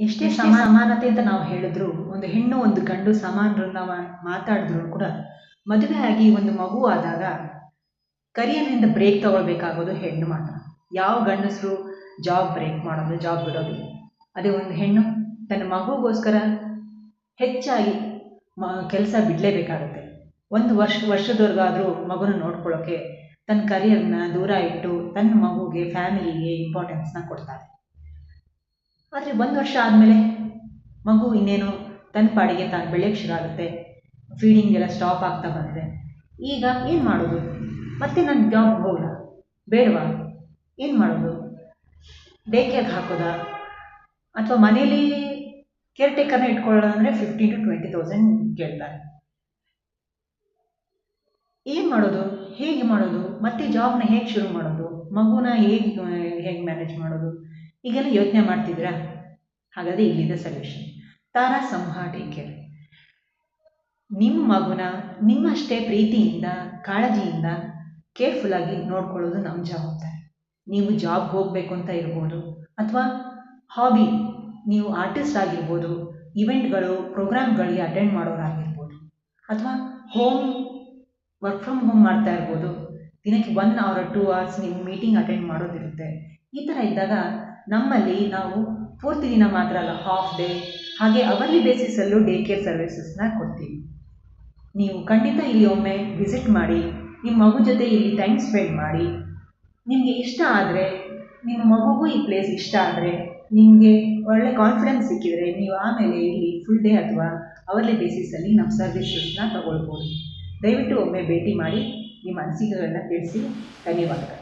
ಎಷ್ಟೇ ಸಮಾನತೆ ಅಂತ ನಾವು ಹೇಳಿದ್ರು, ಒಂದು ಹೆಣ್ಣು ಒಂದು ಗಂಡು ಸಮಾನರು ನಾವು ಮಾತಾಡಿದ್ರು ಕೂಡ ಮದುವೆ ಆಗಿ ಒಂದು ಮಗು ಆದಾಗ ಕರಿಯರ್ನಿಂದ ಬ್ರೇಕ್ ತಗೊಳ್ಬೇಕಾಗೋದು ಹೆಣ್ಣು ಮಾತ್ರ. ಯಾವ ಗಂಡಸರು ಜಾಬ್ ಬ್ರೇಕ್ ಮಾಡೋದು, ಜಾಬ್ ಬಿಡೋದಿಲ್ಲ. ಅದೇ ಒಂದು ಹೆಣ್ಣು ತನ್ನ ಮಗುಗೋಸ್ಕರ ಹೆಚ್ಚಾಗಿ ಕೆಲಸ ಬಿಡಲೇಬೇಕಾಗುತ್ತೆ. ಒಂದು ವರ್ಷದವರೆಗಾದರೂ ಮಗುನ ನೋಡ್ಕೊಳ್ಳೋಕ್ಕೆ ತನ್ನ ಕರಿಯರ್ನ ದೂರ ಇಟ್ಟು ತನ್ನ ಮಗುಗೆ ಫ್ಯಾಮಿಲಿಗೆ ಇಂಪಾರ್ಟೆನ್ಸ್ನ ಕೊಡ್ತಾರೆ. ಆದರೆ ಒಂದು ವರ್ಷ ಆದಮೇಲೆ ಮಗು ಇನ್ನೇನು ತನ್ನ ಪಾಡಿಗೆ ತಾನು ಬೆಳೆಯೋಕ್ಕೆ ಶುರು ಆಗುತ್ತೆ. ಫೀಡಿಂಗ್ ಎಲ್ಲ ಸ್ಟಾಪ್ ಆಗ್ತಾ ಬಂದಿದೆ. ಈಗ ಏನು ಮಾಡೋದು? ಮತ್ತೆ ನಾನು ಜಾಬ್ ಹೋಗಲ್ಲ, ಬೇಡವಾ? ಏನು ಮಾಡೋದು? ಡೇ ಕೇರ್ಗೆ ಹಾಕೋದಾ, ಅಥವಾ ಮನೇಲಿ ಕೇರ್ ಟೇಕರ್ನ ಇಟ್ಕೊಳ್ಳೋಣ ಅಂದರೆ 15,000 to 20,000 ಕೇಳ್ತಾರೆ. ಏನು ಮಾಡೋದು? ಹೇಗೆ ಮಾಡೋದು? ಮತ್ತೆ ಜಾಬ್ನ ಹೇಗೆ ಶುರು ಮಾಡೋದು? ಮಗುನ ಹೇಗೆ ಮ್ಯಾನೇಜ್ ಮಾಡೋದು? ಈಗೆಲ್ಲ ಯೋಚನೆ ಮಾಡ್ತಿದ್ದೀರಾ? ಹಾಗಾದರೆ ಇಲ್ಲಿದೆ ಸೊಲ್ಯೂಷನ್. ತಾರಾ ಸಮೂಹ ಡೇ ಕೇರ್. ನಿಮ್ಮ ಮಗುನ ನಿಮ್ಮಷ್ಟೇ ಪ್ರೀತಿಯಿಂದ ಕಾಳಜಿಯಿಂದ ಕೇರ್ಫುಲ್ಲಾಗಿ ನೋಡ್ಕೊಳ್ಳೋದು ನಮ್ಮ ಜವಾಬ್ದಾರಿ. ನೀವು ಜಾಬ್ಗೆ ಹೋಗಬೇಕು ಅಂತ ಇರ್ಬೋದು, ಅಥವಾ ಹಾಬಿ ನೀವು ಆರ್ಟಿಸ್ಟ್ ಆಗಿರ್ಬೋದು, ಇವೆಂಟ್ಗಳು ಪ್ರೋಗ್ರಾಮ್ಗಳಿಗೆ ಅಟೆಂಡ್ ಮಾಡೋರಾಗಿರ್ಬೋದು, ಅಥವಾ ವರ್ಕ್ ಫ್ರಮ್ ಹೋಮ್ ಮಾಡ್ತಾ ಇರ್ಬೋದು. ದಿನಕ್ಕೆ 1 hour 2 hours ನೀವು ಮೀಟಿಂಗ್ ಅಟೆಂಡ್ ಮಾಡೋದಿರುತ್ತೆ. ಈ ಥರ ಇದ್ದಾಗ ನಮ್ಮಲ್ಲಿ ನಾವು ಪೂರ್ತಿ ದಿನ ಮಾತ್ರ ಅಲ್ಲ, ಹಾಫ್ ಡೇ ಹಾಗೆ ಅವರ್ಲಿ ಬೇಸಿಸಲ್ಲೂ ಡೇ ಕೇರ್ ಸರ್ವಿಸಸ್ನ ಕೊಡ್ತೀವಿ. ನೀವು ಖಂಡಿತ ಇಲ್ಲಿ ಒಮ್ಮೆ ವಿಸಿಟ್ ಮಾಡಿ, ನಿಮ್ಮ ಮಗು ಜೊತೆ ಇಲ್ಲಿ ಟೈಮ್ ಸ್ಪೆಂಡ್ ಮಾಡಿ. ನಿಮಗೆ ಇಷ್ಟ ಆದರೆ, ನಿಮ್ಮ ಮಗುಗೂ ಈ ಪ್ಲೇಸ್ ಇಷ್ಟ ಆದರೆ, ನಿಮಗೆ ಒಳ್ಳೆ ಕಾನ್ಫಿಡೆನ್ಸ್ ಸಿಕ್ಕಿದರೆ ನೀವು ಆಮೇಲೆ ಇಲ್ಲಿ ಫುಲ್ ಡೇ ಅಥವಾ ಅವರ್ಲಿ ಬೇಸಿಸಲ್ಲಿ ನಮ್ಮ ಸರ್ವಿಸಸ್ನ ತಗೊಳ್ಬೋದು. ದಯವಿಟ್ಟು ಒಮ್ಮೆ ಭೇಟಿ ಮಾಡಿ ನಿಮ್ಮ ಅನಿಸಿಕೆಗಳನ್ನ ತಿಳಿಸಿ. ಧನ್ಯವಾದಗಳು.